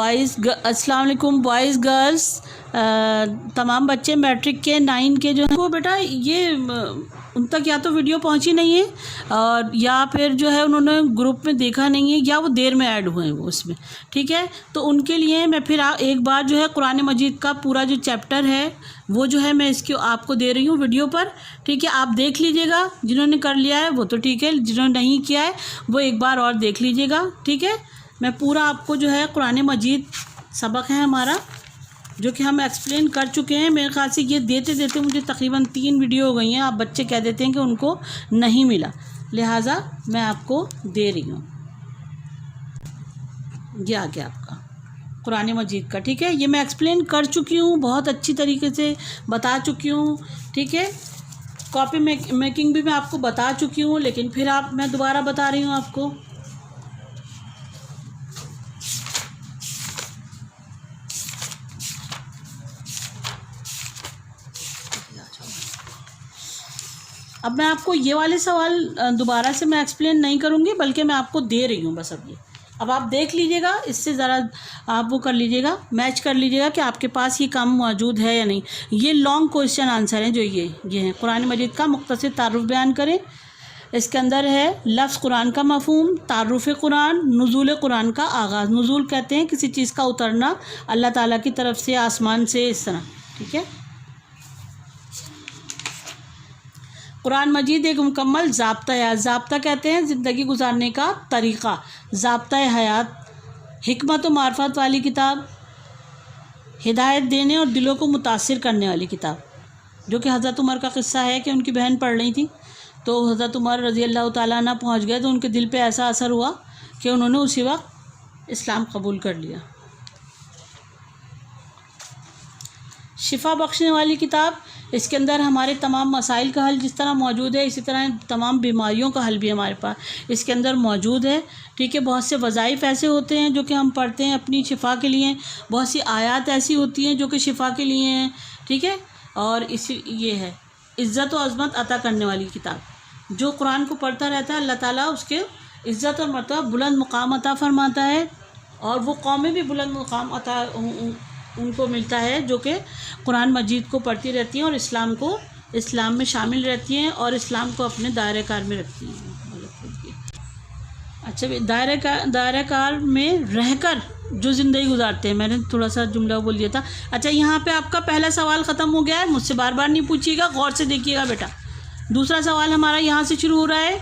السلام علیکم boys girls, تمام بچے میٹرک کے 9 کے جو ہیں وہ بیٹا یہ ان تک یا تو ویڈیو پہنچی نہیں ہے اور یا پھر جو ہے انہوں نے گروپ میں دیکھا نہیں ہے یا وہ دیر میں ایڈ ہوئے ہیں وہ اس میں، ٹھیک ہے۔ تو ان کے لیے میں پھر ایک بار جو ہے قرآن مجید کا پورا جو چیپٹر ہے وہ جو ہے میں اس کی آپ کو دے رہی ہوں ویڈیو پر، ٹھیک ہے۔ آپ دیکھ لیجئے گا، جنہوں نے کر لیا ہے وہ تو ٹھیک ہے، جنہوں نے نہیں کیا ہے وہ ایک بار اور دیکھ لیجئے گا، ٹھیک ہے۔ میں پورا آپ کو جو ہے قرآن مجید سبق ہے ہمارا جو کہ ہم ایکسپلین کر چکے ہیں، میرے خیال سے یہ دیتے دیتے مجھے تقریباً 3 ویڈیو ہو گئی ہیں۔ آپ بچے کہہ دیتے ہیں کہ ان کو نہیں ملا، لہٰذا میں آپ کو دے رہی ہوں۔ یہ آ گیا آپ کا قرآن مجید کا، ٹھیک ہے۔ یہ میں ایکسپلین کر چکی ہوں، بہت اچھی طریقے سے بتا چکی ہوں، ٹھیک ہے۔ کاپی میکنگ بھی میں آپ کو بتا چکی ہوں، لیکن پھر میں دوبارہ بتا رہی ہوں آپ کو۔ اب میں آپ کو یہ والے سوال دوبارہ سے میں ایکسپلین نہیں کروں گی، بلکہ میں آپ کو دے رہی ہوں بس اب آپ دیکھ لیجئے گا، اس سے ذرا آپ وہ کر لیجئے گا، میچ کر لیجئے گا کہ آپ کے پاس یہ کام موجود ہے یا نہیں۔ یہ لانگ کویشچن آنسر ہیں جو یہ ہیں۔ قرآن مجید کا مختصر تعارف بیان کریں۔ اس کے اندر ہے لفظ قرآن کا مفہوم، تعارف قرآن، نزول قرآن کا آغاز۔ نزول کہتے ہیں کسی چیز کا اترنا اللہ تعالیٰ کی طرف سے، آسمان سے، اس طرح، ٹھیک ہے۔ قرآن مجید ایک مکمل ضابطہ حیات، ضابطہ کہتے ہیں زندگی گزارنے کا طریقہ، ضابطہ حیات، حکمت و معرفت والی کتاب، ہدایت دینے اور دلوں کو متاثر کرنے والی کتاب، جو کہ حضرت عمر کا قصہ ہے کہ ان کی بہن پڑھ رہی تھی تو حضرت عمر رضی اللہ تعالیٰ عنہ پہنچ گئے تو ان کے دل پہ ایسا اثر ہوا کہ انہوں نے اسی وقت اسلام قبول کر لیا۔ شفا بخشنے والی کتاب، اس کے اندر ہمارے تمام مسائل کا حل جس طرح موجود ہے، اسی طرح تمام بیماریوں کا حل بھی ہمارے پاس اس کے اندر موجود ہے، ٹھیک ہے۔ بہت سے وظائف ایسے ہوتے ہیں جو کہ ہم پڑھتے ہیں اپنی شفا کے لیے، بہت سی آیات ایسی ہوتی ہیں جو کہ شفا کے لیے ہیں، ٹھیک ہے۔ اور یہ ہے عزت و عظمت عطا کرنے والی کتاب، جو قرآن کو پڑھتا رہتا ہے اللہ تعالیٰ اس کے عزت اور مرتبہ بلند مقام عطا فرماتا ہے، اور وہ قومیں بھی بلند مقام عطا ان کو ملتا ہے جو کہ قرآن مجید کو پڑھتی رہتی ہیں اور اسلام میں شامل رہتی ہیں اور اسلام کو اپنے دائرہ کار میں رکھتی ہیں۔ اچھا، دائرہ کار میں رہ کر جو زندگی گزارتے ہیں، میں نے تھوڑا سا جملہ بول دیا تھا۔ اچھا، یہاں پہ آپ کا پہلا سوال ختم ہو گیا ہے، مجھ سے بار بار نہیں پوچھیے گا، غور سے دیکھیے گا بیٹا۔ دوسرا سوال ہمارا یہاں سے شروع ہو رہا ہے،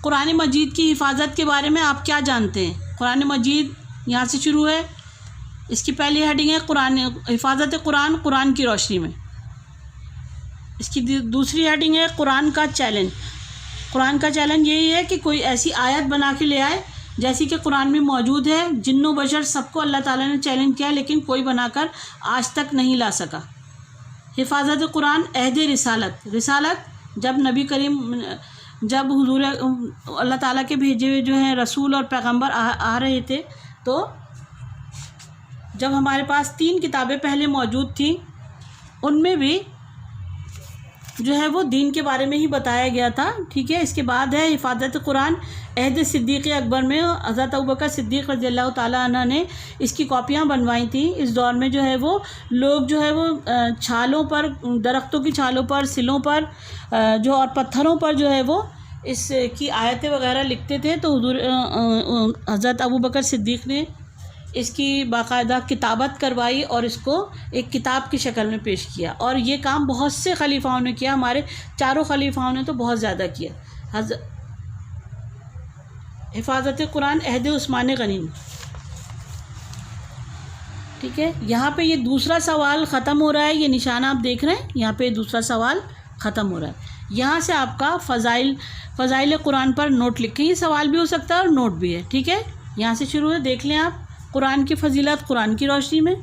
قرآن مجید کی حفاظت کے بارے میں آپ کیا جانتے ہیں؟ قرآن مجید یہاں سے شروع ہے، اس کی پہلی ہیڈنگ ہے حفاظت قرآن، قرآن کی روشنی میں۔ اس کی دوسری ہیڈنگ ہے قرآن کا چیلنج۔ قرآن کا چیلنج یہی ہے کہ کوئی ایسی آیت بنا کے لے آئے جیسی کہ قرآن میں موجود ہے، جن و بشر سب کو اللہ تعالیٰ نے چیلنج کیا لیکن کوئی بنا کر آج تک نہیں لا سکا۔ حفاظت قرآن، عہد رسالت، جب حضور اللہ تعالیٰ کے بھیجے ہوئے جو ہیں رسول اور پیغمبر آ رہے تھے، تو جب ہمارے پاس 3 کتابیں پہلے موجود تھیں، ان میں بھی جو ہے وہ دین کے بارے میں ہی بتایا گیا تھا، ٹھیک ہے۔ اس کے بعد ہے حفاظت قرآن، عہد صدیق اکبر میں حضرت ابوبکر صدیق رضی اللہ تعالیٰ عنہ نے اس کی کاپیاں بنوائی تھیں۔ اس دور میں جو ہے وہ لوگ جو ہے وہ چھالوں پر، درختوں کی چھالوں پر، سلوں پر اور پتھروں پر جو ہے وہ اس کی آیتیں وغیرہ لکھتے تھے، تو حضرت ابوبکر صدیق نے اس کی باقاعدہ کتابت کروائی اور اس کو ایک کتاب کی شکل میں پیش کیا، اور یہ کام بہت سے خلیفاؤں نے کیا، ہمارے 4 خلیفاؤں نے تو بہت زیادہ کیا۔ حفاظت قرآن، عہد عثمان غنی، ٹھیک ہے۔ یہاں پہ یہ دوسرا سوال ختم ہو رہا ہے، یہ نشانہ آپ دیکھ رہے ہیں، یہاں پہ دوسرا سوال ختم ہو رہا ہے۔ یہاں سے آپ کا فضائل قرآن پر نوٹ لکھیں، یہ سوال بھی ہو سکتا ہے اور نوٹ بھی ہے، ٹھیک ہے۔ یہاں سے شروع ہے، دیکھ لیں آپ، قرآن کی فضیلت قرآن کی روشنی میں۔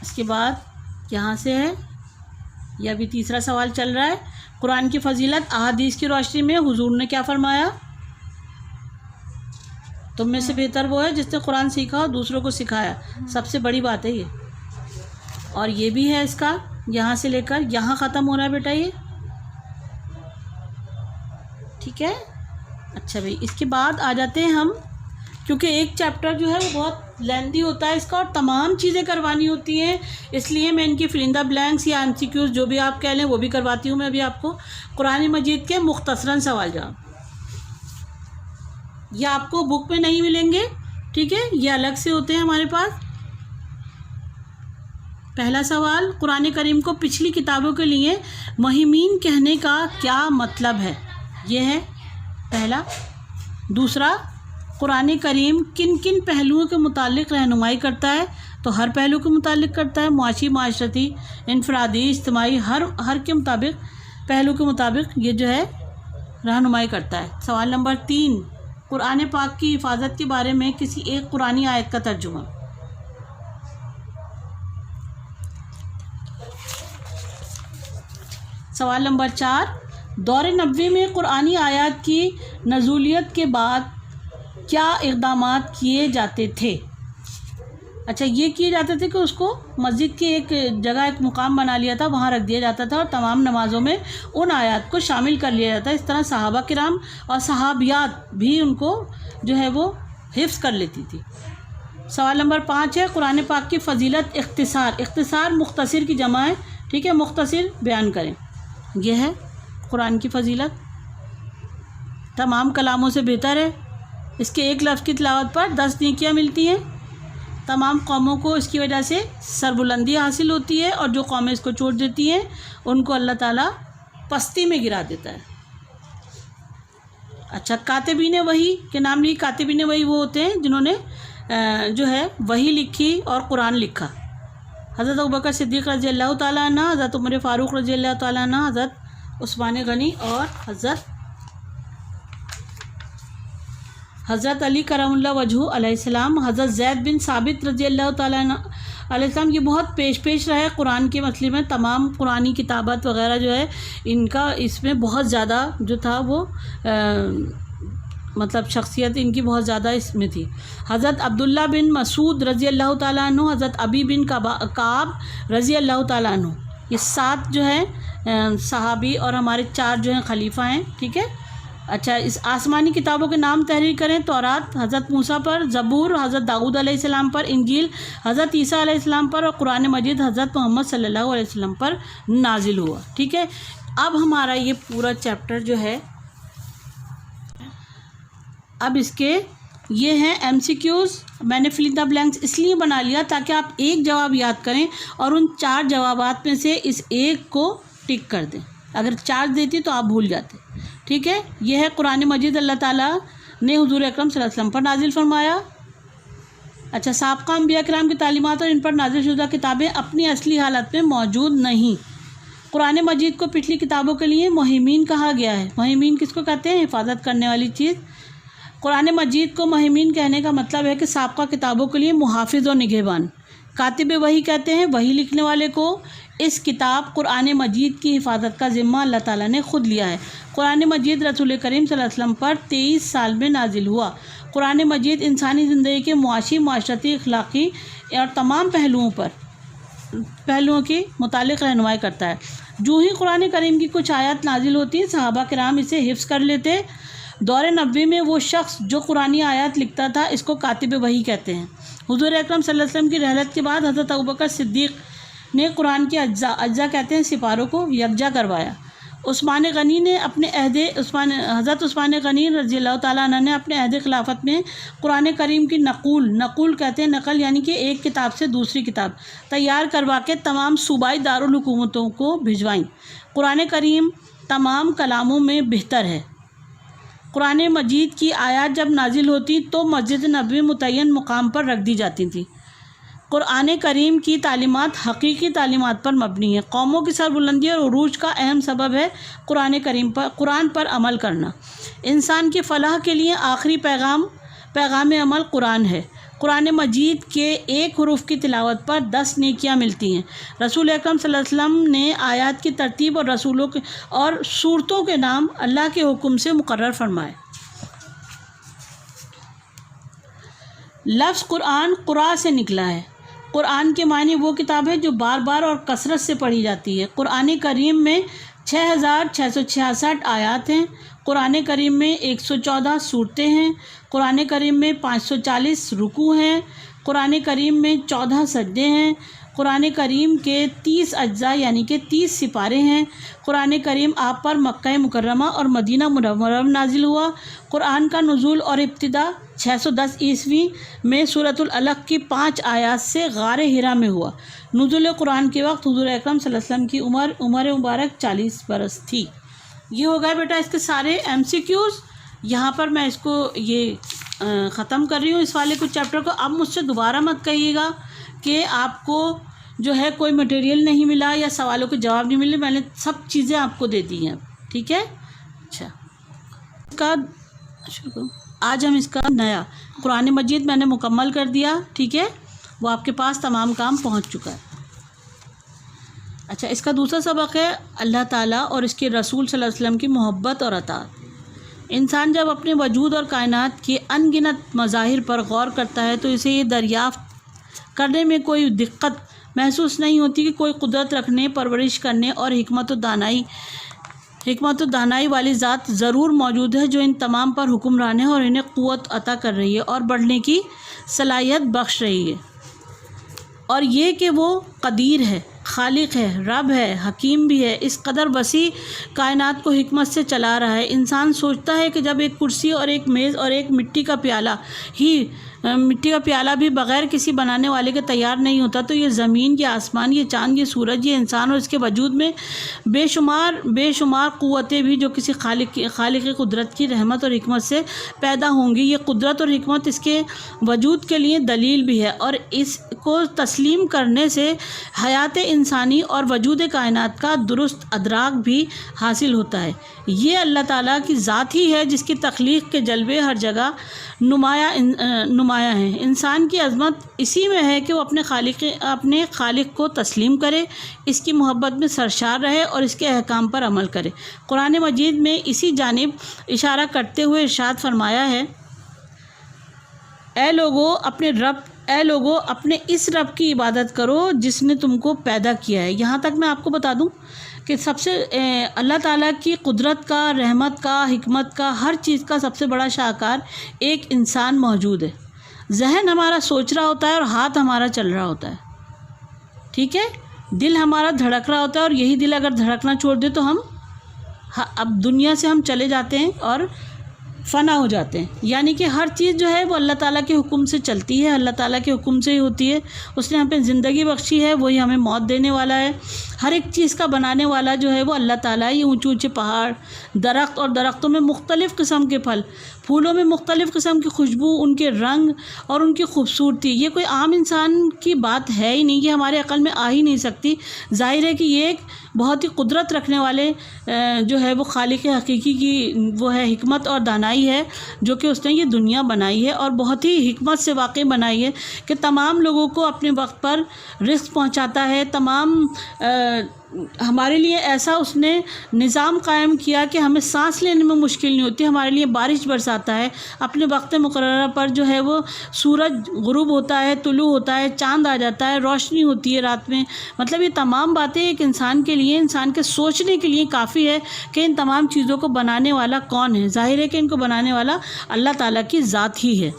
اس کے بعد یہاں سے ہے، یہ ابھی تیسرا سوال چل رہا ہے، قرآن کی فضیلت احادیث کی روشنی میں، حضور نے کیا فرمایا؟ تم میں سے بہتر وہ ہے جس نے قرآن سیکھا اور دوسروں کو سکھایا، سب سے بڑی بات ہے یہ. اور یہ بھی ہے اس کا، یہاں سے لے کر یہاں ختم ہو رہا ہے بیٹا یہ، ٹھیک ہے. اچھا بھائی، اس کے بعد آ جاتے ہیں ہم، کیونکہ ایک چیپٹر جو ہے وہ بہت لینتھی ہوتا ہے اس کا اور تمام چیزیں کروانی ہوتی ہیں، اس لیے میں ان کی فلندا بلینکس یا MCQs جو بھی آپ کہہ لیں وہ بھی کرواتی ہوں میں ابھی آپ کو. قرآن مجید کے مختصراً سوال جواب، یہ آپ کو بک میں نہیں ملیں گے، ٹھیک ہے، یہ الگ سے ہوتے ہیں ہمارے پاس. پہلا سوال، قرآن کریم کو پچھلی کتابوں کے لیے مہمین کہنے کا کیا مطلب ہے؟ یہ ہے پہلا. دوسرا، قرآن کریم کن کن پہلوؤں کے متعلق رہنمائی کرتا ہے؟ تو ہر پہلو کے متعلق کرتا ہے، معاشی، معاشرتی، انفرادی، اجتماعی، ہر کے مطابق، پہلو کے مطابق یہ جو ہے رہنمائی کرتا ہے. سوال نمبر 3، قرآن پاک کی حفاظت کے بارے میں کسی ایک قرآنی آیت کا ترجمہ. سوال نمبر 4، دور نبوی میں قرآنی آیات کی نزولیت کے بعد کیا اقدامات کیے جاتے تھے؟ اچھا، یہ کیے جاتے تھے کہ اس کو مسجد کی ایک جگہ، ایک مقام بنا لیا تھا، وہاں رکھ دیا جاتا تھا اور تمام نمازوں میں ان آیات کو شامل کر لیا جاتا ہے. اس طرح صحابہ کرام اور صحابیات بھی ان کو جو ہے وہ حفظ کر لیتی تھی. سوال نمبر 5 ہے، قرآن پاک کی فضیلت اختصار. اختصار مختصر کی جمع ہے، ٹھیک ہے، مختصر بیان کریں. یہ ہے قرآن کی فضیلت، تمام کلاموں سے بہتر ہے. اس کے ایک لفظ کی تلاوت پر 10 نیکیاں ملتی ہیں. تمام قوموں کو اس کی وجہ سے سربلندی حاصل ہوتی ہے، اور جو قومیں اس کو چھوڑ دیتی ہیں ان کو اللہ تعالیٰ پستی میں گرا دیتا ہے. اچھا، کاتبین وحی کے نام لی. کاتبین وحی وہ ہوتے ہیں جنہوں نے جو ہے وحی لکھی اور قرآن لکھا. حضرت ابوبکر صدیق رضی اللہ تعالیٰ عنہ، حضرت عمر فاروق رضی اللہ تعالیٰ عنہ، حضرت عثمان غنی اور حضرت علی کرم اللہ وجہہ علیہ السلام، حضرت زید بن ثابت رضی اللہ تعالیٰ عنہ علیہ السلام. یہ بہت پیش رہے قرآن کے مسئلے میں. تمام قرآنی کتابت وغیرہ جو ہے ان کا اس میں بہت زیادہ جو تھا وہ مطلب شخصیت ان کی بہت زیادہ اس میں تھی. حضرت عبداللہ بن مسعود رضی اللہ تعالیٰ عنہ، حضرت ابی بن کعب رضی اللہ تعالیٰ عنہ، یہ 7 جو ہیں صحابی اور ہمارے 4 جو ہیں خلیفہ ہیں، ٹھیک ہے. اچھا، اس آسمانی کتابوں کے نام تحریر کریں. تورات حضرت موسیٰ پر، زبور حضرت داؤد علیہ السلام پر، انجیل حضرت عیسیٰ علیہ السلام پر، اور قرآن مجید حضرت محمد صلی اللہ علیہ وسلم پر نازل ہوا، ٹھیک ہے. اب ہمارا یہ پورا چیپٹر جو ہے، اب اس کے یہ ہیں MCQs. میں نے فل ان دا بلینکس اس لیے بنا لیا تاکہ آپ ایک جواب یاد کریں اور ان 4 جوابات میں سے اس ایک کو ٹک کر دیں. اگر 4 دیتی تو آپ بھول جاتے، ٹھیک ہے. یہ ہے قرآن مجید اللہ تعالیٰ نے حضور اکرم صلی اللہ علیہ وسلم پر نازل فرمایا. اچھا، سابقہ انبیاء کرام کی تعلیمات اور ان پر نازل شدہ کتابیں اپنی اصلی حالت میں موجود نہیں. قرآن مجید کو پچھلی کتابوں کے لیے مہمین کہا گیا ہے. مہمین کس کو کہتے ہیں؟ حفاظت کرنے والی چیز. قرآن مجید کو مہمین کہنے کا مطلب ہے کہ سابقہ کتابوں کے لیے محافظ و نگہبان. کاتب وحی کہتے ہیں وحی لکھنے والے کو. اس کتاب قرآن مجید کی حفاظت کا ذمہ اللہ تعالیٰ نے خود لیا ہے. قرآن مجید رسول کریم صلی اللہ علیہ وسلم پر 23 سال میں نازل ہوا. قرآن مجید انسانی زندگی کے معاشی، معاشرتی، اخلاقی اور تمام پہلوؤں کی متعلق رہنمائی کرتا ہے. جو ہی قرآن کریم کی کچھ آیات نازل ہوتی ہیں، صحابہ کرام اسے حفظ کر لیتے. دور نبوی میں وہ شخص جو قرآنی آیات لکھتا تھا اس کو کاتب وحی کہتے ہیں. حضور اکرم صلی اللہ علیہ وسلم کی رحلت کے بعد حضرت ابوبکر صدیق نے قرآن کے اجزاء کہتے ہیں سپاروں کو یکجا کروایا. حضرت عثمان غنی رضی اللہ تعالیٰ عنہ نے اپنے عہد خلافت میں قرآن کریم کی نقول کہتے ہیں نقل، یعنی کہ ایک کتاب سے دوسری کتاب تیار کروا کے تمام صوبائی دارالحکومتوں کو بھجوائیں. قرآن کریم تمام کلاموں میں بہتر ہے. قرآن مجید کی آیات جب نازل ہوتی تو مسجد نبوی متعین مقام پر رکھ دی جاتی تھی. قرآن کریم کی تعلیمات حقیقی تعلیمات پر مبنی ہے. قوموں کی سربلندی اور عروج کا اہم سبب ہے قرآن پر عمل کرنا. انسان کی فلاح کے لیے آخری پیغام عمل قرآن ہے. قرآن مجید کے ایک حرف کی تلاوت پر 10 نیکیاں ملتی ہیں. رسول اکرم صلی اللہ علیہ وسلم نے آیات کی ترتیب اور رسولوں کے اور صورتوں کے نام اللہ کے حکم سے مقرر فرمائے. لفظ قرآن قرآ سے نکلا ہے۔ قرآن کے معنی وہ کتاب ہے جو بار بار اور کثرت سے پڑھی جاتی ہے۔ قرآن کریم میں 6666 آیات ہیں۔ قرآن کریم میں 114 سورتیں ہیں۔ قرآن کریم میں 540 رکوع ہیں۔ قرآن کریم میں 14 سجدے ہیں۔ قرآن کریم کے 30 اجزاء یعنی کہ 30 سپارے ہیں۔ قرآن کریم آپ پر مکہ مکرمہ اور مدینہ منورہ میں نازل ہوا۔ قرآن کا نزول اور ابتدا 610 عیسوی میں سورۃ العلق کی 5 آیات سے غار حرا میں ہوا۔ نزول قرآن کے وقت حضور اکرم صلی اللہ علیہ وسلم کی عمر مبارک 40 برس تھی۔ یہ ہو گئے بیٹا اس کے سارے MCQs۔ یہاں پر میں اس کو ختم کر رہی ہوں اس والے کچھ چیپٹر کو۔ اب مجھ سے دوبارہ مت کہیے گا کہ آپ کو جو ہے کوئی مٹیریل نہیں ملا یا سوالوں کے جواب نہیں ملے، میں نے سب چیزیں آپ کو دے دی ہیں، ٹھیک ہے؟ اچھا، آج ہم اس کا نیا قرآن مجید میں نے مکمل کر دیا، ٹھیک ہے؟ وہ آپ کے پاس تمام کام پہنچ چکا ہے۔ اچھا، اس کا دوسرا سبق ہے اللہ تعالیٰ اور اس کے رسول صلی اللہ علیہ وسلم کی محبت اور اطاعت۔ انسان جب اپنے وجود اور کائنات کے ان گنت مظاہر پر غور کرتا ہے تو اسے یہ دریافت کرنے میں کوئی دقت محسوس نہیں ہوتی کہ کوئی قدرت رکھنے، پرورش کرنے اور حکمت و دانائی والی ذات ضرور موجود ہے جو ان تمام پر حکمران ہے اور انہیں قوت عطا کر رہی ہے اور بڑھنے کی صلاحیت بخش رہی ہے، اور یہ کہ وہ قدیر ہے، خالق ہے، رب ہے، حکیم بھی ہے، اس قدر وسیع کائنات کو حکمت سے چلا رہا ہے۔ انسان سوچتا ہے کہ جب ایک کرسی اور ایک میز اور ایک مٹی کا پیالہ بھی بغیر کسی بنانے والے کے تیار نہیں ہوتا، تو یہ زمین، یہ آسمان، یہ چاند، یہ سورج، یہ انسان اور اس کے وجود میں بے شمار قوتیں بھی جو کسی خالق قدرت کی رحمت اور حکمت سے پیدا ہوں گی، یہ قدرت اور حکمت اس کے وجود کے لیے دلیل بھی ہے، اور اس کو تسلیم کرنے سے حیات انسانی اور وجود کائنات کا درست ادراک بھی حاصل ہوتا ہے۔ یہ اللہ تعالیٰ کی ذات ہی ہے جس کی تخلیق کے جلوے ہر جگہ نمایاں ہیں۔ انسان کی عظمت اسی میں ہے کہ وہ اپنے خالق کو تسلیم کرے، اس کی محبت میں سرشار رہے اور اس کے احکام پر عمل کرے۔ قرآن مجید میں اسی جانب اشارہ کرتے ہوئے ارشاد فرمایا ہے، اے لوگو اپنے اس رب کی عبادت کرو جس نے تم کو پیدا کیا ہے۔ یہاں تک میں آپ کو بتا دوں کہ سب سے اللہ تعالیٰ کی قدرت کا، رحمت کا، حکمت کا، ہر چیز کا سب سے بڑا شاہکار ایک انسان موجود ہے۔ ذہن ہمارا سوچ رہا ہوتا ہے اور ہاتھ ہمارا چل رہا ہوتا ہے، ٹھیک ہے؟ دل ہمارا دھڑک رہا ہوتا ہے، اور یہی دل اگر دھڑکنا چھوڑ دے تو اب دنیا سے ہم چلے جاتے ہیں اور فنا ہو جاتے ہیں۔ یعنی کہ ہر چیز جو ہے وہ اللہ تعالیٰ کے حکم سے چلتی ہے، اللہ تعالیٰ کے حکم سے ہی ہوتی ہے۔ اس نے ہمیں زندگی بخشی ہے، وہی ہمیں موت دینے والا ہے۔ ہر ایک چیز کا بنانے والا جو ہے وہ اللہ تعالیٰ ہی۔ اونچے اونچے پہاڑ، درخت، اور درختوں میں مختلف قسم کے پھل، پھولوں میں مختلف قسم کی خوشبو، ان کے رنگ اور ان کی خوبصورتی، یہ کوئی عام انسان کی بات ہے ہی نہیں، یہ ہمارے عقل میں آ ہی نہیں سکتی۔ ظاہر ہے کہ یہ ایک بہت ہی قدرت رکھنے والے جو ہے وہ خالق حقیقی کی وہ ہے حکمت اور دانائی ہے، جو کہ اس نے یہ دنیا بنائی ہے اور بہت ہی حکمت سے واقع بنائی ہے کہ تمام لوگوں کو اپنے وقت پر رزق پہنچاتا ہے۔ ہمارے لیے ایسا اس نے نظام قائم کیا کہ ہمیں سانس لینے میں مشکل نہیں ہوتی، ہمارے لیے بارش برساتا ہے اپنے وقت مقررہ پر، جو ہے وہ سورج غروب ہوتا ہے، طلوع ہوتا ہے، چاند آ جاتا ہے، روشنی ہوتی ہے رات میں۔ مطلب یہ تمام باتیں ایک انسان کے لیے، انسان کے سوچنے کے لیے کافی ہے کہ ان تمام چیزوں کو بنانے والا کون ہے۔ ظاہر ہے کہ ان کو بنانے والا اللہ تعالیٰ کی ذات ہی ہے۔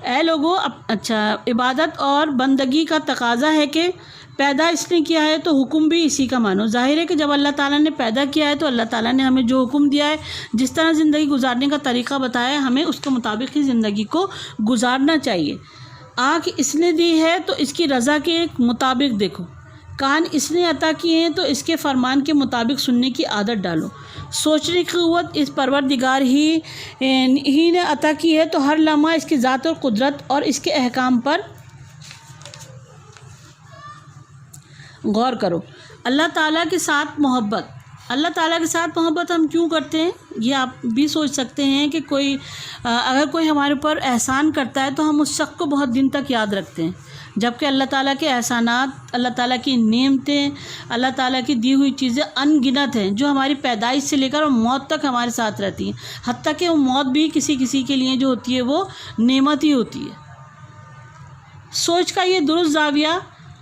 اے لوگو، اچھا، عبادت اور بندگی کا تقاضا ہے کہ پیدا اس نے کیا ہے تو حکم بھی اسی کا مانو۔ ظاہر ہے کہ جب اللہ تعالیٰ نے پیدا کیا ہے تو اللہ تعالیٰ نے ہمیں جو حکم دیا ہے، جس طرح زندگی گزارنے کا طریقہ بتایا ہے، ہمیں اس کے مطابق ہی زندگی کو گزارنا چاہیے۔ آنکھ اس نے دی ہے تو اس کی رضا کے مطابق دیکھو، کان اس نے عطا کیے ہیں تو اس کے فرمان کے مطابق سننے کی عادت ڈالو، سوچنے کی قوت اس پروردگار ہی نے عطا کی ہے تو ہر لمحہ اس کی ذات اور قدرت اور اس کے احکام پر غور کرو۔ اللہ تعالیٰ کے ساتھ محبت۔ اللہ تعالیٰ کے ساتھ محبت ہم کیوں کرتے ہیں؟ یہ آپ بھی سوچ سکتے ہیں کہ اگر کوئی ہمارے اوپر احسان کرتا ہے تو ہم اس شخص کو بہت دن تک یاد رکھتے ہیں، جبکہ اللہ تعالیٰ کے احسانات، اللہ تعالیٰ کی نعمتیں، اللہ تعالیٰ کی دی ہوئی چیزیں ان گنت ہیں، جو ہماری پیدائش سے لے کر اور موت تک ہمارے ساتھ رہتی ہیں، حتیٰ کہ وہ موت بھی کسی کے لیے جو ہوتی ہے وہ نعمت ہی ہوتی ہے۔ سوچ کا یہ درست زاویہ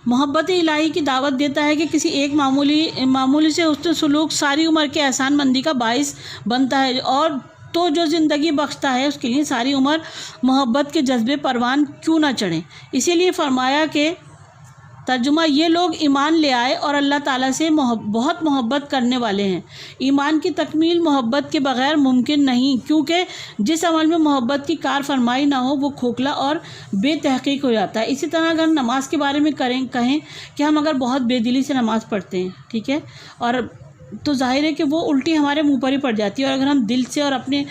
محبت الہی کی دعوت دیتا ہے کہ کسی ایک معمولی سے حسن سلوک ساری عمر کے احسان مندی کا باعث بنتا ہے، اور تو جو زندگی بخشتا ہے اس کے لیے ساری عمر محبت کے جذبے پروان کیوں نہ چڑھیں۔ اسی لیے فرمایا کہ ترجمہ، یہ لوگ ایمان لے آئے اور اللہ تعالیٰ سے بہت محبت کرنے والے ہیں۔ ایمان کی تکمیل محبت کے بغیر ممکن نہیں، کیونکہ جس عمل میں محبت کی کار فرمائی نہ ہو وہ کھوکھلا اور بے تحقیق ہو جاتا ہے۔ اسی طرح اگر نماز کے بارے میں کہیں کہ ہم اگر بہت بے دلی سے نماز پڑھتے ہیں، ٹھیک ہے، اور تو ظاہر ہے کہ وہ الٹی ہمارے منہ پر ہی پڑ جاتی ہے، اور اگر ہم دل سے اور اپنے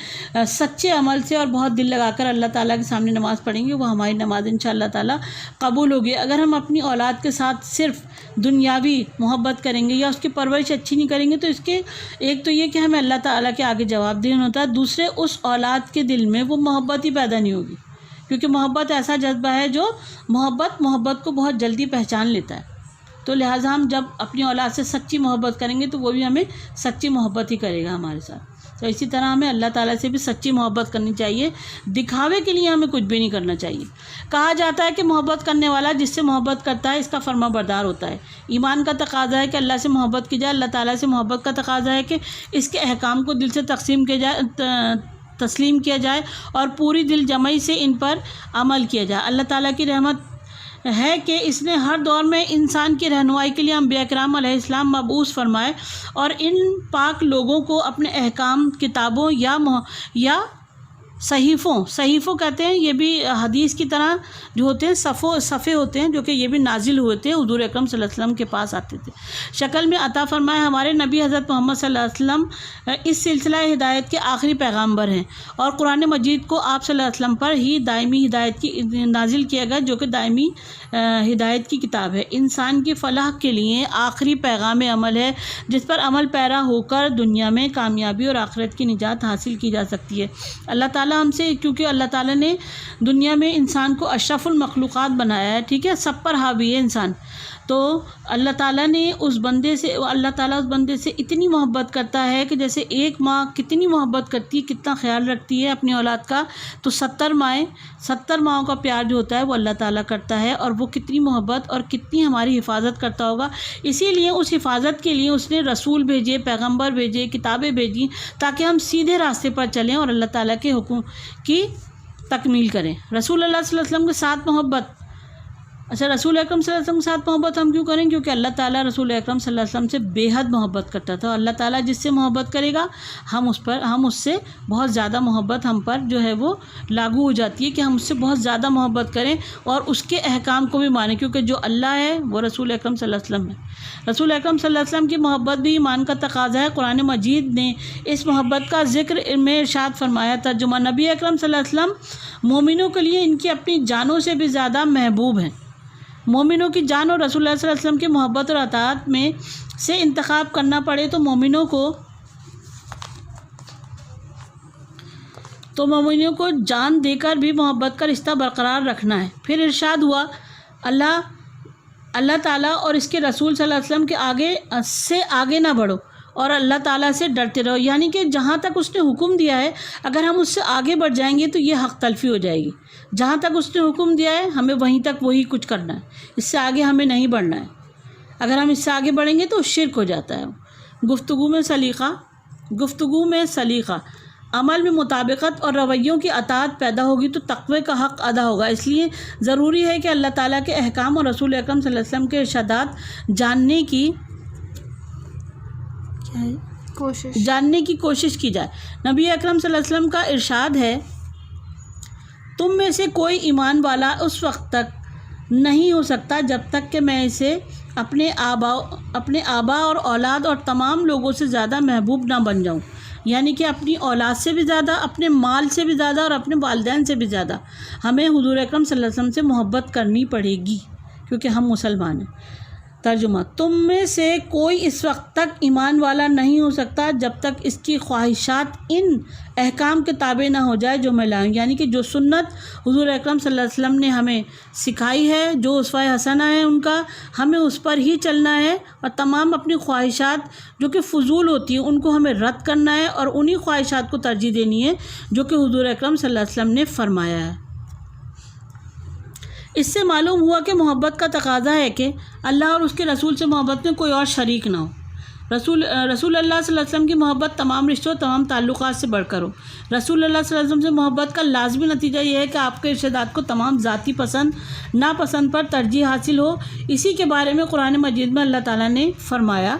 سچے عمل سے اور بہت دل لگا کر اللہ تعالیٰ کے سامنے نماز پڑھیں گے، وہ ہماری نماز انشاءاللہ تعالیٰ قبول ہوگی۔ اگر ہم اپنی اولاد کے ساتھ صرف دنیاوی محبت کریں گے یا اس کی پرورش اچھی نہیں کریں گے تو اس کے ایک تو یہ کہ ہمیں اللہ تعالیٰ کے آگے جواب دینا ہوتا ہے، دوسرے اس اولاد کے دل میں وہ محبت ہی پیدا نہیں ہوگی، کیونکہ محبت ایسا جذبہ ہے جو محبت کو بہت جلدی پہچان لیتا ہے۔ تو لہٰذا ہم جب اپنی اولاد سے سچی محبت کریں گے تو وہ بھی ہمیں سچی محبت ہی کرے گا ہمارے ساتھ۔ تو اسی طرح ہمیں اللہ تعالیٰ سے بھی سچی محبت کرنی چاہیے، دکھاوے کے لیے ہمیں کچھ بھی نہیں کرنا چاہیے۔ کہا جاتا ہے کہ محبت کرنے والا جس سے محبت کرتا ہے اس کا فرما بردار ہوتا ہے۔ ایمان کا تقاضا ہے کہ اللہ سے محبت کی جائے، اللہ تعالیٰ سے محبت کا تقاضا ہے کہ اس کے احکام کو دل سے تسلیم کیا جائے اور پوری دل جمعی سے ان پر عمل کیا جائے۔ اللہ تعالیٰ کی رحمت ہے کہ اس نے ہر دور میں انسان کی رہنمائی کے لیے انبیاء کرام علیہ السلام مبعوث فرمائے، اور ان پاک لوگوں کو اپنے احکام کتابوں یا صحیفوں کہتے ہیں، یہ بھی حدیث کی طرح جو ہوتے ہیں صفحے ہوتے ہیں، جو کہ یہ بھی نازل ہوئے تھے، حضور اکرم صلی اللہ علیہ وسلم کے پاس آتے تھے، شکل میں عطا فرمائے۔ ہمارے نبی حضرت محمد صلی اللہ علیہ وسلم اس سلسلہ ہدایت کے آخری پیغامبر ہیں، اور قرآن مجید کو آپ صلی اللہ علیہ وسلم پر ہی دائمی ہدایت کی نازل کیا گیا، جو کہ دائمی ہدایت کی کتاب ہے، انسان کی فلاح کے لیے آخری پیغام عمل ہے، جس پر عمل پیرا ہو کر دنیا میں کامیابی اور آخرت کی نجات حاصل کی جا سکتی ہے۔ اللہ تعالیٰ ہم سے، کیونکہ اللہ تعالیٰ نے دنیا میں انسان کو اشرف المخلوقات بنایا ہے، ٹھیک ہے، سب پر حاوی ہے انسان، تو اللہ تعالیٰ نے اس بندے سے اتنی محبت کرتا ہے کہ جیسے ایک ماں کتنی محبت کرتی ہے، کتنا خیال رکھتی ہے اپنی اولاد کا، تو 70 ماؤں کا پیار جو ہوتا ہے وہ اللہ تعالیٰ کرتا ہے، اور وہ کتنی محبت اور کتنی ہماری حفاظت کرتا ہوگا۔ اسی لیے اس حفاظت کے لیے اس نے رسول بھیجے، پیغمبر بھیجے، کتابیں بھیجی، تاکہ ہم سیدھے راستے پر چلیں اور اللہ تعالیٰ کے حکم کی تکمیل کریں۔ رسول اللہ صلی اللہ علیہ وسلم کے ساتھ محبت، اچھا، رسول اکرم صلی اللہ علیہ وسلم کے ساتھ محبت ہم کیوں کریں؟ کیونکہ اللہ تعالیٰ رسول اکرم صلی اللہ علیہ وسلم سے بے حد محبت کرتا تھا، اللہ تعالیٰ جس سے محبت کرے گا ہم اس سے بہت زیادہ محبت ہم پر جو ہے وہ لاگو ہو جاتی ہے، کہ ہم اس سے بہت زیادہ محبت کریں اور اس کے احکام کو بھی مانیں، کیونکہ جو اللہ ہے وہ رسول اکرم صلی اللہ علیہ وسلم ہے۔ رسول اکرم صلی اللہ علیہ وسلم کی محبت بھی ایمان کا تقاضا ہے۔ قرآن مجید نے اس محبت کا ذکر میں ارشاد فرمایا، ترجمہ، نبی اکرم صلی اللہ علیہ وسلم مومنوں کے لیے ان کی اپنی جانوں سے بھی زیادہ محبوب ہیں۔ مومنوں کی جان اور رسول اللہ صلی اللہ علیہ وسلم کی محبت اور اطاعت میں سے انتخاب کرنا پڑے تو مومنوں کو جان دے کر بھی محبت کا رشتہ برقرار رکھنا ہے۔ پھر ارشاد ہوا، اللہ تعالیٰ اور اس کے رسول صلی اللہ علیہ وسلم کے آگے نہ بڑھو اور اللہ تعالیٰ سے ڈرتے رہو، یعنی کہ جہاں تک اس نے حکم دیا ہے اگر ہم اس سے آگے بڑھ جائیں گے تو یہ حق تلفی ہو جائے گی۔ جہاں تک اس نے حکم دیا ہے ہمیں وہیں تک وہی کچھ کرنا ہے، اس سے آگے ہمیں نہیں بڑھنا ہے۔ اگر ہم اس سے آگے بڑھیں گے تو شرک ہو جاتا ہے۔ گفتگو میں سلیقہ، عمل میں مطابقت اور رویوں کی اطاعت پیدا ہوگی تو تقوی کا حق ادا ہوگا۔ اس لیے ضروری ہے کہ اللہ تعالیٰ کے احکام اور رسول اکرم صلی اللہ علیہ وسلم کے ارشادات جاننے کی کوشش کی جائے۔ نبی اکرم صلی اللہ علیہ وسلم کا ارشاد ہے، تم میں سے کوئی ایمان والا اس وقت تک نہیں ہو سکتا جب تک کہ میں اسے اپنے آبا اور اولاد اور تمام لوگوں سے زیادہ محبوب نہ بن جاؤں، یعنی کہ اپنی اولاد سے بھی زیادہ، اپنے مال سے بھی زیادہ اور اپنے والدین سے بھی زیادہ ہمیں حضور اکرم صلی اللہ علیہ وسلم سے محبت کرنی پڑے گی، کیونکہ ہم مسلمان ہیں۔ ترجمہ: تم میں سے کوئی اس وقت تک ایمان والا نہیں ہو سکتا جب تک اس کی خواہشات ان احکام کے تابع نہ ہو جائے جو میں لاؤں، یعنی کہ جو سنت حضور اکرم صلی اللہ علیہ وسلم نے ہمیں سکھائی ہے، جو اسوہ حسنہ ہے ان کا، ہمیں اس پر ہی چلنا ہے، اور تمام اپنی خواہشات جو کہ فضول ہوتی ہیں ان کو ہمیں رد کرنا ہے، اور انہی خواہشات کو ترجیح دینی ہے جو کہ حضور اکرم صلی اللہ علیہ وسلم نے فرمایا ہے۔ اس سے معلوم ہوا کہ محبت کا تقاضا ہے کہ اللہ اور اس کے رسول سے محبت میں کوئی اور شریک نہ ہو۔ رسول اللہ صلی اللہ علیہ وسلم کی محبت تمام رشتوں، تمام تعلقات سے بڑھ کر ہو۔ رسول اللہ صلی اللہ علیہ وسلم سے محبت کا لازمی نتیجہ یہ ہے کہ آپ کے ارشادات کو تمام ذاتی پسند ناپسند پر ترجیح حاصل ہو۔ اسی کے بارے میں قرآن مجید میں اللہ تعالیٰ نے فرمایا۔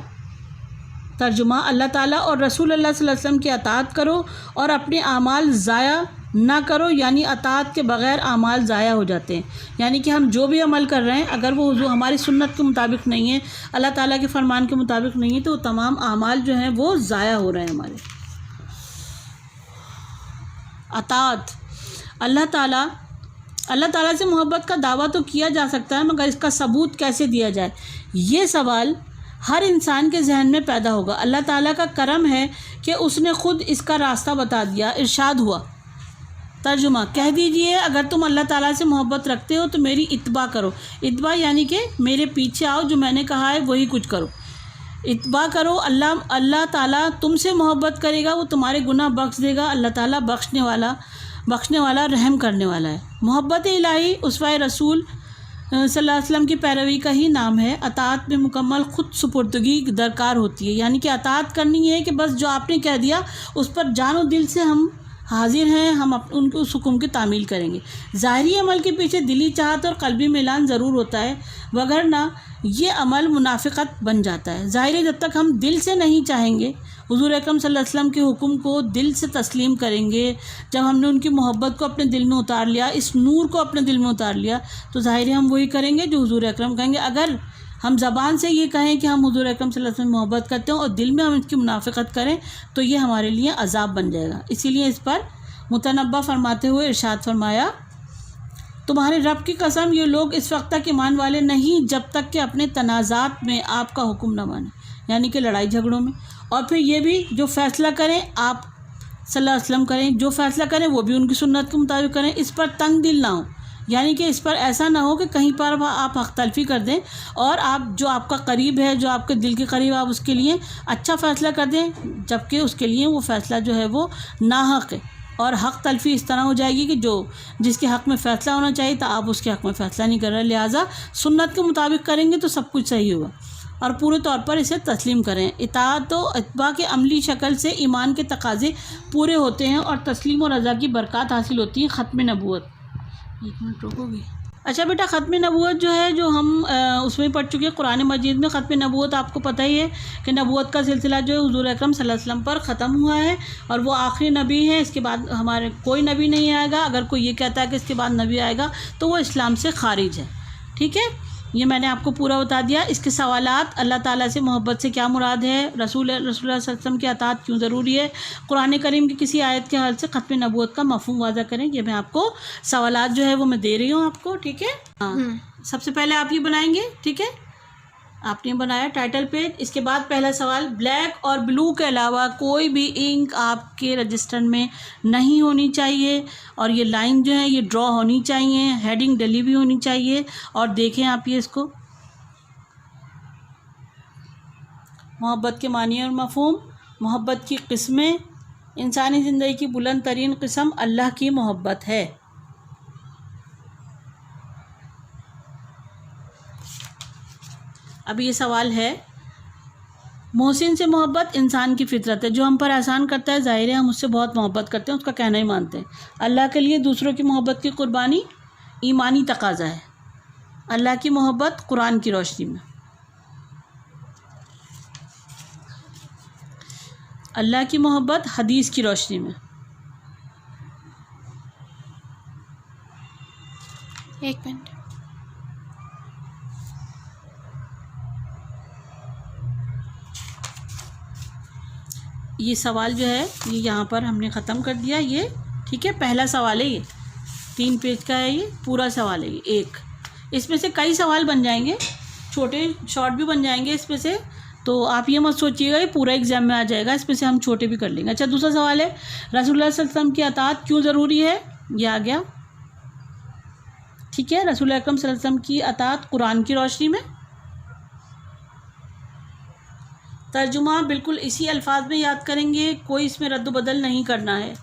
ترجمہ: اللہ تعالیٰ اور رسول اللہ صلی اللہ علیہ وسلم کی اطاعت کرو اور اپنے اعمال ضائع نہ کرو، یعنی اطاعت کے بغیر اعمال ضائع ہو جاتے ہیں، یعنی کہ ہم جو بھی عمل کر رہے ہیں اگر وہ حضور ہماری سنت کے مطابق نہیں ہے، اللہ تعالیٰ کے فرمان کے مطابق نہیں ہے، تو تمام اعمال جو ہیں وہ ضائع ہو رہے ہیں ہمارے۔ اطاعت: اللہ تعالیٰ سے محبت کا دعویٰ تو کیا جا سکتا ہے، مگر اس کا ثبوت کیسے دیا جائے، یہ سوال ہر انسان کے ذہن میں پیدا ہوگا۔ اللہ تعالیٰ کا کرم ہے کہ اس نے خود اس کا راستہ بتا دیا۔ ارشاد ہوا۔ ترجمہ: کہہ دیجئے اگر تم اللہ تعالیٰ سے محبت رکھتے ہو تو میری اتباع کرو۔ اتباع یعنی کہ میرے پیچھے آؤ، جو میں نے کہا ہے وہی کچھ کرو۔ اتباع کرو، اللہ تعالیٰ تم سے محبت کرے گا، وہ تمہارے گناہ بخش دے گا۔ اللہ تعالیٰ بخشنے والا رحم کرنے والا ہے۔ محبت الہی اسوہ رسول صلی اللہ علیہ وسلم کی پیروی کا ہی نام ہے۔ اطاعت میں مکمل خود سپردگی درکار ہوتی ہے، یعنی کہ اطاعت کرنی ہے کہ بس جو آپ نے کہہ دیا اس پر جان و دل سے ہم حاضر ہیں، ہم ان کے اس حکم کی تعمیل کریں گے۔ ظاہری عمل کے پیچھے دلی چاہت اور قلبی میلان ضرور ہوتا ہے، وگرنہ یہ عمل منافقت بن جاتا ہے۔ ظاہر جب تک ہم دل سے نہیں چاہیں گے، حضور اکرم صلی اللہ علیہ وسلم کے حکم کو دل سے تسلیم کریں گے، جب ہم نے ان کی محبت کو اپنے دل میں اتار لیا، اس نور کو اپنے دل میں اتار لیا، تو ظاہر ہم وہی کریں گے جو حضور اکرم کہیں گے۔ اگر ہم زبان سے یہ کہیں کہ ہم حضور اکرم صلی اللہ علیہ وسلم محبت کرتے ہیں اور دل میں ہم اس کی منافقت کریں تو یہ ہمارے لیے عذاب بن جائے گا۔ اسی لیے اس پر متنبہ فرماتے ہوئے ارشاد فرمایا: تمہارے رب کی قسم، یہ لوگ اس وقت تک ایمان والے نہیں جب تک کہ اپنے تنازعات میں آپ کا حکم نہ مانیں، یعنی کہ لڑائی جھگڑوں میں، اور پھر یہ بھی جو فیصلہ کریں آپ صلی اللہ علیہ وسلم کریں، جو فیصلہ کریں وہ بھی ان کی سنت کے مطابق کریں، اس پر تنگ دل نہ ہو، یعنی کہ اس پر ایسا نہ ہو کہ کہیں پر آپ حق تلفی کر دیں، اور آپ جو آپ کا قریب ہے، جو آپ کے دل کے قریب، آپ اس کے لیے اچھا فیصلہ کر دیں، جبکہ اس کے لیے وہ فیصلہ جو ہے وہ ناحق ہے، اور حق تلفی اس طرح ہو جائے گی کہ جس کے حق میں فیصلہ ہونا چاہیے تھا آپ اس کے حق میں فیصلہ نہیں کر رہے، لہٰذا سنت کے مطابق کریں گے تو سب کچھ صحیح ہوگا، اور پورے طور پر اسے تسلیم کریں۔ اطاعت و اتباع کے عملی شکل سے ایمان کے تقاضے پورے ہوتے ہیں اور تسلیم و رضا کی برکات حاصل ہوتی ہیں۔ ختم نبوت، 1 منٹ روکو گی؟ اچھا بیٹا، ختم نبوت جو ہے، جو ہم اس میں پڑھ چکے قرآن مجید میں، ختم نبوت آپ کو پتہ ہی ہے کہ نبوت کا سلسلہ جو ہے حضور اکرم صلی اللہ علیہ وسلم پر ختم ہوا ہے، اور وہ آخری نبی ہے، اس کے بعد ہمارے کوئی نبی نہیں آئے گا۔ اگر کوئی یہ کہتا ہے کہ اس کے بعد نبی آئے گا تو وہ اسلام سے خارج ہے، ٹھیک ہے؟ یہ میں نے آپ کو پورا بتا دیا۔ اس کے سوالات: اللہ تعالیٰ سے محبت سے کیا مراد ہے؟ رسول اللہ صلی اللہ علیہ وسلم کی اطاعت کیوں ضروری ہے؟ قرآن کریم کی کسی آیت کے حل سے ختم نبوت کا مفہوم واضح کریں۔ یہ میں آپ کو سوالات جو ہے وہ میں دے رہی ہوں آپ کو، ٹھیک ہے؟ ہاں، سب سے پہلے آپ یہ بنائیں گے، ٹھیک ہے؟ آپ نے بنایا ٹائٹل پیج، اس کے بعد پہلا سوال: بلیک اور بلو کے علاوہ کوئی بھی انک آپ کے رجسٹر میں نہیں ہونی چاہیے، اور یہ لائن جو ہے یہ ڈرا ہونی چاہیے، ہیڈنگ ڈلی بھی ہونی چاہیے، اور دیکھیں آپ یہ اس کو۔ محبت کے معنی اور مفہوم: محبت کی قسمیں: انسانی زندگی کی بلند ترین قسم اللہ کی محبت ہے۔ اب یہ سوال ہے: محسن سے محبت انسان کی فطرت ہے، جو ہم پر احسان کرتا ہے، ظاہر ہے ہم اس سے بہت محبت کرتے ہیں، اس کا کہنا ہی مانتے ہیں۔ اللہ کے لیے دوسروں کی محبت کی قربانی ایمانی تقاضا ہے۔ اللہ کی محبت قرآن کی روشنی میں، اللہ کی محبت حدیث کی روشنی میں۔ 1 منٹ۔ یہ سوال جو ہے یہ یہاں پر ہم نے ختم کر دیا، یہ ٹھیک ہے؟ پہلا سوال ہے، یہ 3 پیج کا ہے، یہ پورا سوال ہے، یہ ایک، اس میں سے کئی سوال بن جائیں گے، چھوٹے شارٹ بھی بن جائیں گے اس میں سے، تو آپ یہ مت سوچیے گا کہ پورا ایگزام میں آ جائے گا، اس میں سے ہم چھوٹے بھی کر لیں گے۔ اچھا دوسرا سوال ہے، رسول اللہ صلی اللہ علیہ وسلم کی اطاعت کیوں ضروری ہے؟ یہ آ گیا، ٹھیک ہے۔ رسول اکرم صلی اللہ علیہ وسلم کی اطاعت قرآن کی روشنی میں۔ ترجمہ بالکل اسی الفاظ میں یاد کریں گے، کوئی اس میں رد و بدل نہیں کرنا ہے،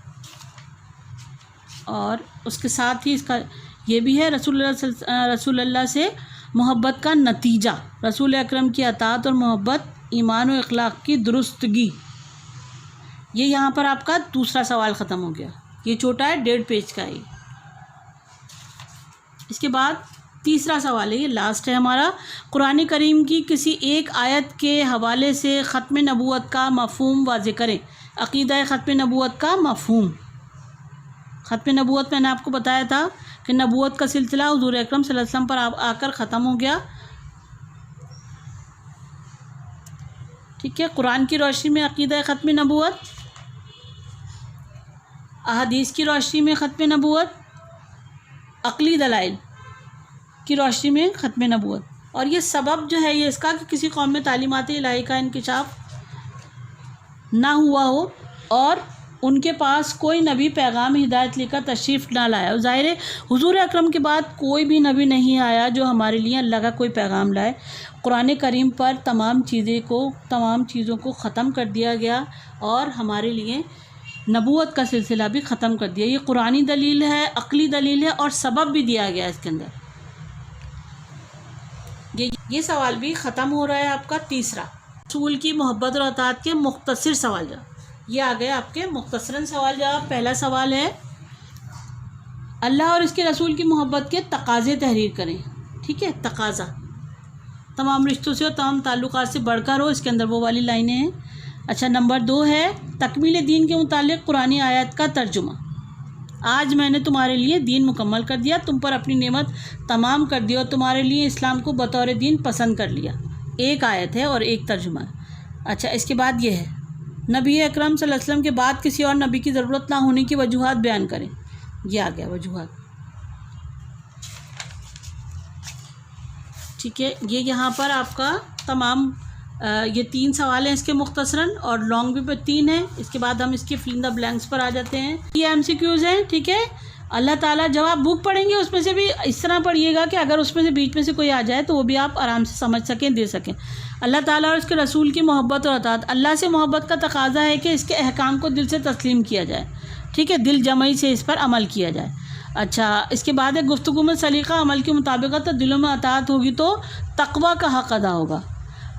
اور اس کے ساتھ ہی اس کا یہ بھی ہے، رسول اللہ سے محبت کا نتیجہ، رسول اکرم کی اطاعت اور محبت ایمان و اخلاق کی درستگی۔ یہ یہاں پر آپ کا دوسرا سوال ختم ہو گیا، یہ چھوٹا ہے، 1.5 پیج کا ہے۔ اس کے بعد تیسرا سوال ہے، یہ لاسٹ ہے ہمارا، قرآن کریم کی کسی ایک آیت کے حوالے سے ختم نبوت کا مفہوم واضح کریں۔ عقیدہ ختم نبوت کا مفہوم۔ ختم نبوت میں نے آپ کو بتایا تھا کہ نبوت کا سلسلہ حضور اکرم صلی اللہ علیہ وسلم پر آ کر ختم ہو گیا، ٹھیک ہے۔ قرآن کی روشنی میں عقیدہ ختم نبوت، احادیث کی روشنی میں ختم نبوت، عقلی دلائل کی روشنی میں ختم نبوت۔ اور یہ سبب جو ہے یہ اس کا کہ کسی قوم میں تعلیمات الہی کا انکشاف نہ ہوا ہو اور ان کے پاس کوئی نبی پیغام ہدایت لے کر تشریف نہ لایا۔ ظاہر ہے حضور اکرم کے بعد کوئی بھی نبی نہیں آیا جو ہمارے لیے اللہ کا کوئی پیغام لائے۔ قرآن کریم پر تمام چیزوں کو ختم کر دیا گیا اور ہمارے لیے نبوت کا سلسلہ بھی ختم کر دیا۔ یہ قرآنی دلیل ہے، عقلی دلیل ہے، اور سبب بھی دیا گیا اس کے اندر۔ یہ سوال بھی ختم ہو رہا ہے آپ کا تیسرا، رسول کی محبت اور اطاعت کے مختصر سوال جواب۔ یہ آ گئے آپ کے مختصراً سوال جواب۔ پہلا سوال ہے، اللہ اور اس کے رسول کی محبت کے تقاضے تحریر کریں، ٹھیک ہے، تقاضا تمام رشتوں سے اور تمام تعلقات سے بڑھ کر ہو، اس کے اندر وہ والی لائنیں ہیں۔ اچھا نمبر 2 ہے، تکمیل دین کے متعلق قرآنی آیات کا ترجمہ۔ آج میں نے تمہارے لیے دین مکمل کر دیا، تم پر اپنی نعمت تمام کر دی اور تمہارے لیے اسلام کو بطور دین پسند کر لیا۔ ایک آیت ہے اور ایک ترجمہ ہے۔ اچھا اس کے بعد یہ ہے، نبی اکرم صلی اللہ علیہ وسلم کے بعد کسی اور نبی کی ضرورت نہ ہونے کی وجوہات بیان کریں۔ یہ آ گیا وجوہات، ٹھیک ہے۔ یہ یہاں پر آپ کا تمام یہ 3 سوال ہیں اس کے مختصراً، اور لانگ بھی 3 ہیں۔ اس کے بعد ہم اس کے فل ان دا بلینکس پر آ جاتے ہیں۔ یہ MCQs ہیں، ٹھیک ہے۔ اللہ تعالیٰ جب آپ بک پڑھیں گے اس میں سے بھی اس طرح پڑھیے گا کہ اگر اس میں سے بیچ میں سے کوئی آ جائے تو وہ بھی آپ آرام سے سمجھ سکیں، دے سکیں۔ اللہ تعالیٰ اور اس کے رسول کی محبت اور اطاعت۔ اللہ سے محبت کا تقاضا ہے کہ اس کے احکام کو دل سے تسلیم کیا جائے، ٹھیک ہے، دل جمعی سے اس پر عمل کیا جائے۔ اچھا اس کے بعد ہے، گفتگو میں سلیقہ عمل کی مطابقت اور دلوں میں اطاعت ہوگی تو تقویٰ کا حق ادا ہوگا۔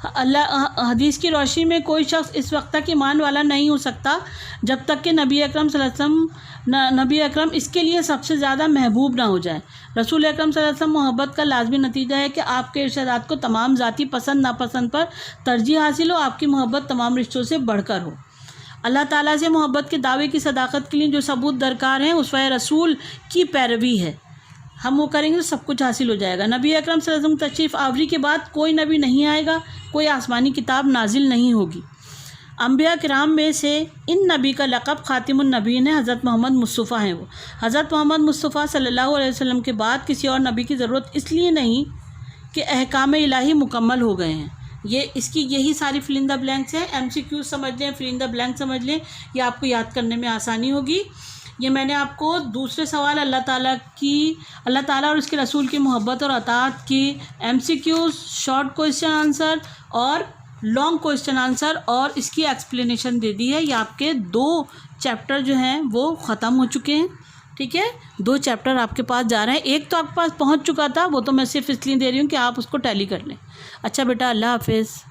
حدیث کی روشنی میں کوئی شخص اس وقت تک ایمان والا نہیں ہو سکتا جب تک کہ نبی اکرم صلی اللہ علیہ وسلم اس کے لیے سب سے زیادہ محبوب نہ ہو جائے۔ رسول اکرم صلی اللہ علیہ وسلم محبت کا لازمی نتیجہ ہے کہ آپ کے ارشادات کو تمام ذاتی پسند ناپسند پر ترجیح حاصل ہو، آپ کی محبت تمام رشتوں سے بڑھ کر ہو۔ اللہ تعالیٰ سے محبت کے دعوے کی صداقت کے لیے جو ثبوت درکار ہیں اسوہ رسول کی پیروی ہے، ہم وہ کریں گے تو سب کچھ حاصل ہو جائے گا۔ نبی اکرم صلی اللہ علیہ وسلم تشریف آوری کے بعد کوئی نبی نہیں آئے گا، کوئی آسمانی کتاب نازل نہیں ہوگی۔ انبیاء کرام میں سے ان نبی کا لقب خاتم النبیین ہے، حضرت محمد مصطفیٰ ہیں۔ وہ حضرت محمد مصطفیٰ صلی اللہ علیہ وسلم کے بعد کسی اور نبی کی ضرورت اس لیے نہیں کہ احکام الہی مکمل ہو گئے ہیں۔ یہی ساری فل ان دا بلینکس ہیں۔ MCQ سمجھ لیں، فل ان دا بلینک سمجھ لیں، یہ آپ کو یاد کرنے میں آسانی ہوگی۔ یہ میں نے آپ کو دوسرے سوال اللہ تعالیٰ اور اس کے رسول کی محبت اور اطاعت کی MCQs، شارٹ کوئسچن آنسر اور لانگ کوئسچن آنسر اور اس کی ایکسپلینیشن دے دی ہے۔ یہ آپ کے 2 چیپٹر جو ہیں وہ ختم ہو چکے ہیں، ٹھیک ہے، 2 چیپٹر آپ کے پاس جا رہے ہیں۔ ایک تو آپ کے پاس پہنچ چکا تھا، وہ تو میں صرف اس لیے دے رہی ہوں کہ آپ اس کو ٹیلی کر لیں۔ اچھا بیٹا، اللہ حافظ۔